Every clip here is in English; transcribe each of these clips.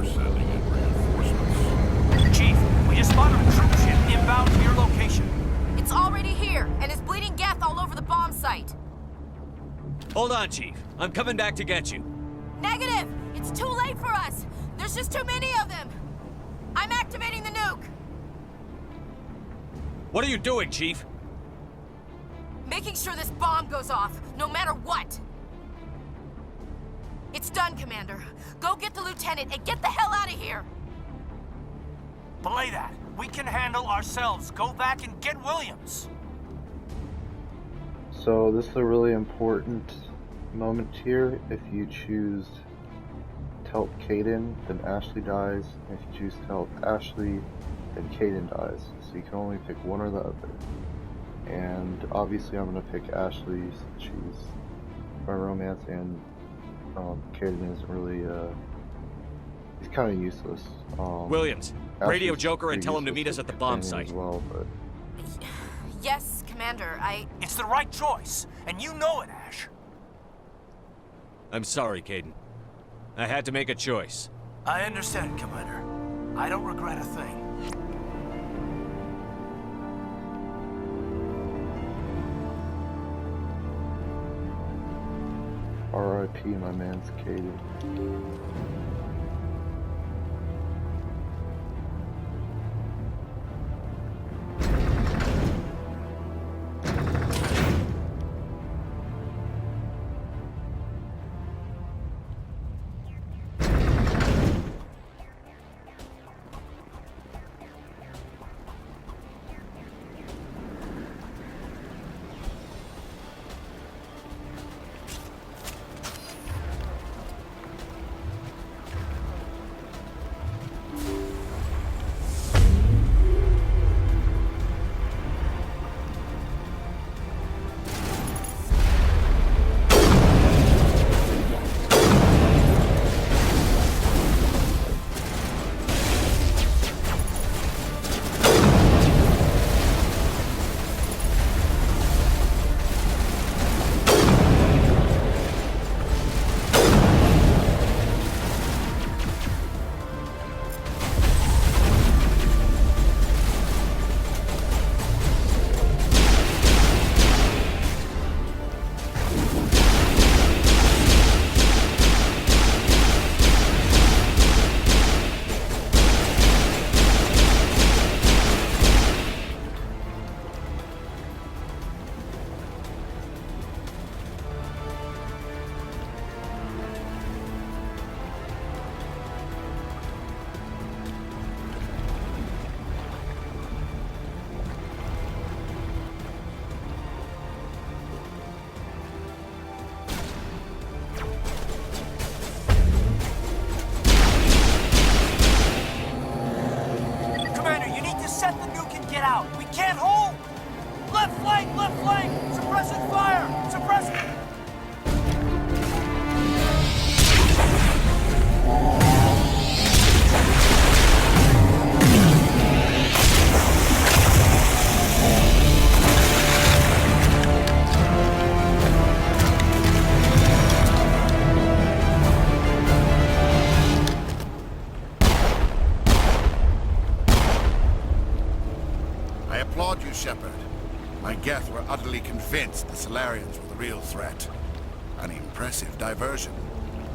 sending in reinforcements. Chief, we just spotted a troop ship inbound to your location. It's already here, and is bleeding Geth all over the bomb site. Hold on, Chief. I'm coming back to get you. Negative! It's too late for us! There's just too many of them! I'm activating the nuke! What are you doing, Chief? Making sure this bomb goes off, no matter what! It's done, Commander. Go get the lieutenant and get the hell out of here! Belay that. We can handle ourselves. Go back and get Williams. So this is a really important moment here. If you choose to help Kaidan, then Ashley dies. If you choose to help Ashley, then Kaidan dies. So you can only pick one or the other. And obviously I'm going to pick Ashley since she's my romance, and Kaidan isn't really, he's kind of useless. Williams, radio Ashley's Joker and pretty tell him to meet useless us at the with bomb Kaidan site. as well, but Yes, Commander, It's the right choice, and you know it, Ash. I'm sorry, Kaidan. I had to make a choice. I understand, Commander. I don't regret a thing. R.I.P. my man's Kaidan. Suppressing fire! Suppressing... I applaud you, Shepard. My Geth were utterly convinced the Solarians were the real threat. An impressive diversion.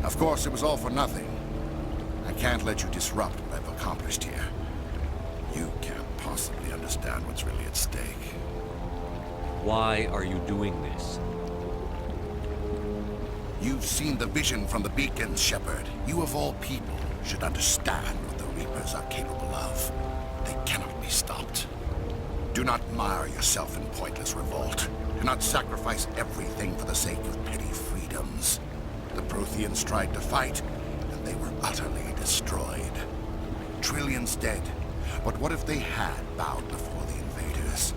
Of course, it was all for nothing. I can't let you disrupt what I've accomplished here. You can't possibly understand what's really at stake. Why are you doing this? You've seen the vision from the beacons, Shepard. You of all people should understand what the Reapers are capable of. They cannot be stopped. Do not mire yourself in pointless revolt. Do not sacrifice everything for the sake of petty freedoms. The Protheans tried to fight, and they were utterly destroyed. Trillions dead. But what if they had bowed before the invaders?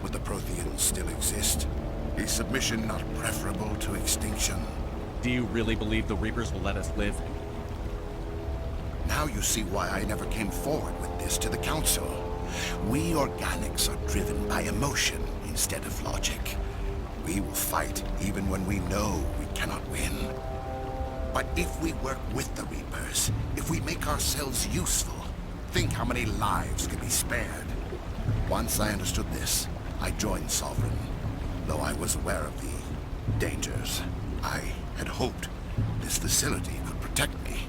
Would the Protheans still exist? Is submission not preferable to extinction? Do you really believe the Reapers will let us live? Now you see why I never came forward with this to the Council. We organics are driven by emotion instead of logic. We will fight even when we know we cannot win. But if we work with the Reapers, if we make ourselves useful, think how many lives could be spared. Once I understood this, I joined Sovereign, though I was aware of the dangers. I had hoped this facility could protect me.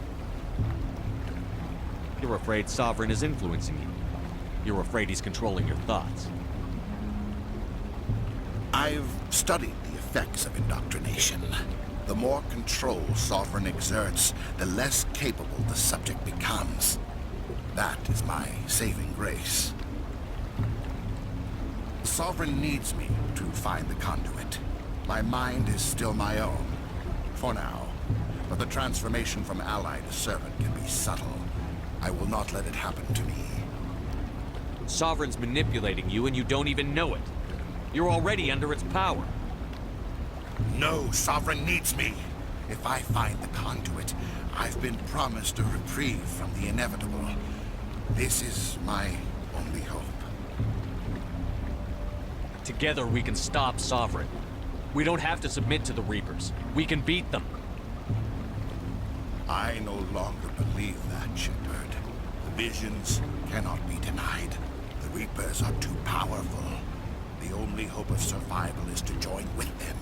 You're afraid Sovereign is influencing you. You're afraid he's controlling your thoughts. I've studied the effects of indoctrination. The more control Sovereign exerts, the less capable the subject becomes. That is my saving grace. Sovereign needs me to find the conduit. My mind is still my own, for now. But the transformation from ally to servant can be subtle. I will not let it happen to me. Sovereign's manipulating you and you don't even know it. You're already under its power. No, Sovereign needs me. If I find the conduit, I've been promised a reprieve from the inevitable. This is my only hope. Together we can stop Sovereign. We don't have to submit to the Reapers. We can beat them. I no longer believe that, Shepard. The visions cannot be denied. The Reapers are too powerful. The only hope of survival is to join with them.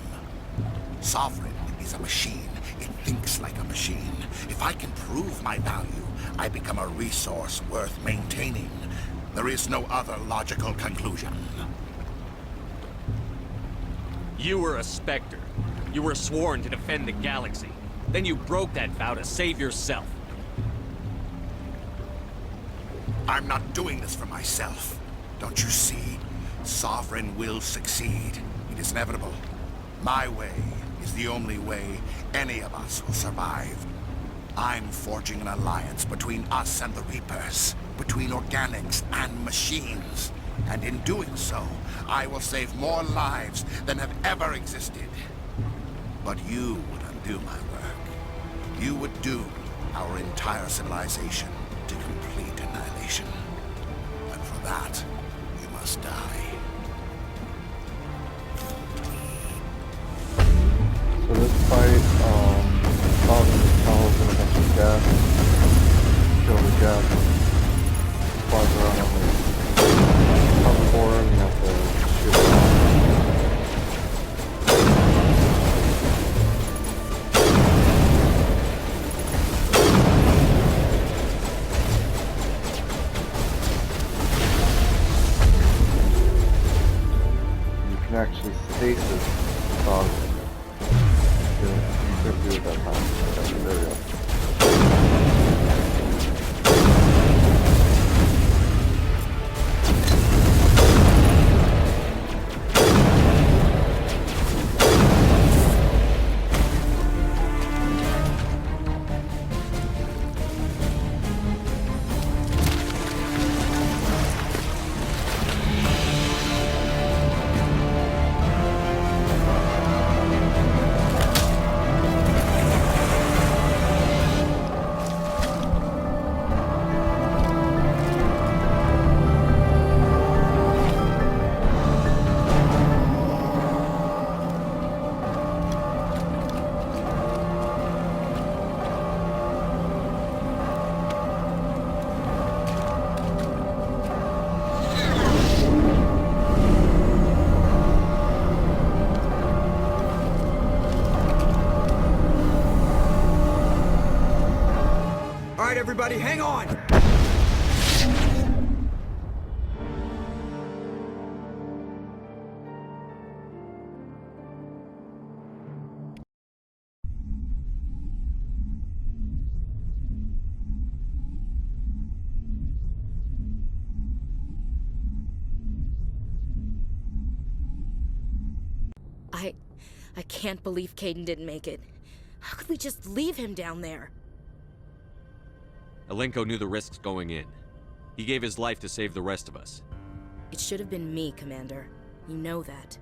Sovereign is a machine. It thinks like a machine. If I can prove my value, I become a resource worth maintaining. There is no other logical conclusion. You were a Spectre. You were sworn to defend the galaxy. Then you broke that vow to save yourself. I'm not doing this for myself. Don't you see? Sovereign will succeed. It is inevitable. My way is the only way any of us will survive. I'm forging an alliance between us and the Reapers, between organics and machines. And in doing so, I will save more lives than have ever existed. But you would undo my work. You would doom our entire civilization to complete annihilation. And for that, you must die. So this fight, Sovereign tells in a bunch of gas, kill the gas, flies around on the top floor, and you have to shoot it out. You can actually stasis Sovereign. You could do it that time. Okay, there we go. Everybody, hang on! I can't believe Caden didn't make it. How could we just leave him down there? Alenko knew the risks going in. He gave his life to save the rest of us. It should have been me, Commander. You know that.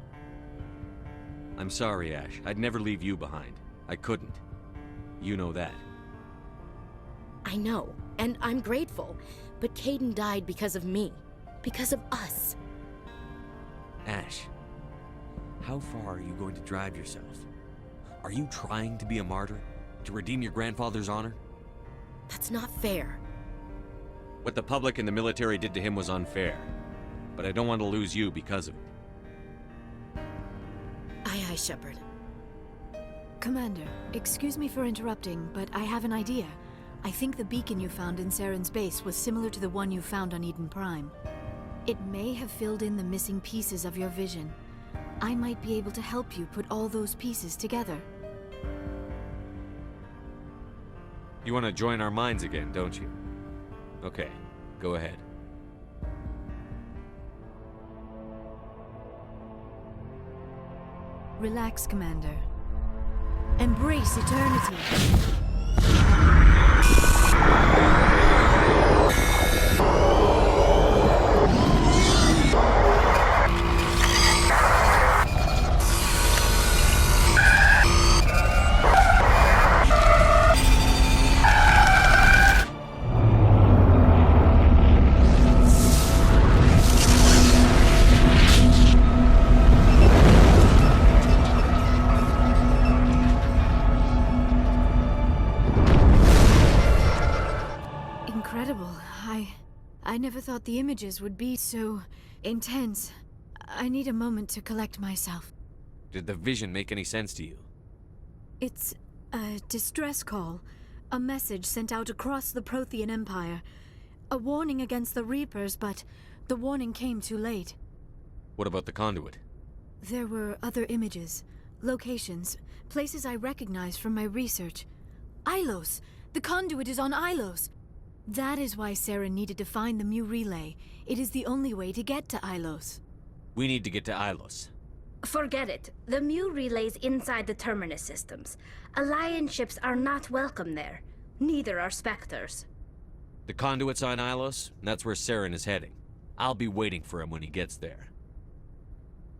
I'm sorry, Ash. I'd never leave you behind. I couldn't. You know that. I know, and I'm grateful. But Caden died because of me. Because of us. Ash, how far are you going to drive yourself? Are you trying to be a martyr? to redeem your grandfather's honor? That's not fair. What the public and the military did to him was unfair. But I don't want to lose you because of it. Aye, aye, Shepard. Commander, excuse me for interrupting, but I have an idea. I think the beacon you found in Saren's base was similar to the one you found on Eden Prime. It may have filled in the missing pieces of your vision. I might be able to help you put all those pieces together. You want to join our minds again, don't you? Okay, go ahead. Relax, Commander. Embrace eternity. Incredible. I never thought the images would be so intense. I need a moment to collect myself. Did the vision make any sense to you? It's a distress call. A message sent out across the Prothean Empire. A warning against the Reapers, but the warning came too late. What about the conduit? There were other images, locations, places I recognized from my research. Ilos! The conduit is on Ilos! That is why Saren needed to find the Mu relay. It is the only way to get to Ilos. We need to get to Ilos. Forget it. The Mu relay's inside the Terminus systems. Alliance ships are not welcome there. Neither are Spectres. The conduit's on Ilos, and that's where Saren is heading. I'll be waiting for him when he gets there.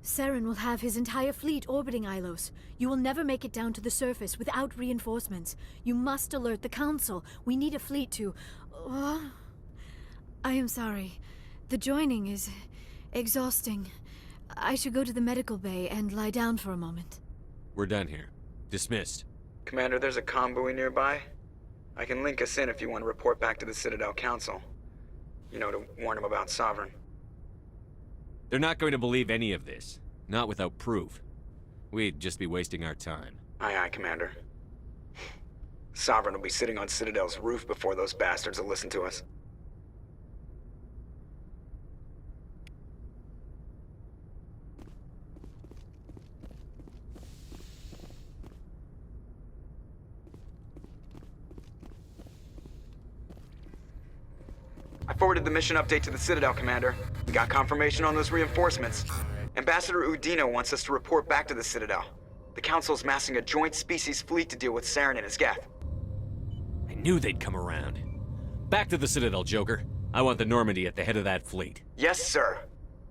Saren will have his entire fleet orbiting Ilos. You will never make it down to the surface without reinforcements. You must alert the Council. We need a fleet to... I am sorry. The joining is exhausting. I should go to the medical bay and lie down for a moment. We're done here. Dismissed. Commander, there's a comm buoy nearby. I can link us in if you want to report back to the Citadel Council. You know, to warn them about Sovereign. They're not going to believe any of this. Not without proof. We'd just be wasting our time. Aye, aye, Commander. Sovereign will be sitting on Citadel's roof before those bastards will listen to us. I forwarded the mission update to the Citadel, Commander. We got confirmation on those reinforcements. Ambassador Udino wants us to report back to the Citadel. The Council's massing a joint species fleet to deal with Saren and his Geth. I knew they'd come around. Back to the Citadel, Joker. I want the Normandy at the head of that fleet. Yes, sir.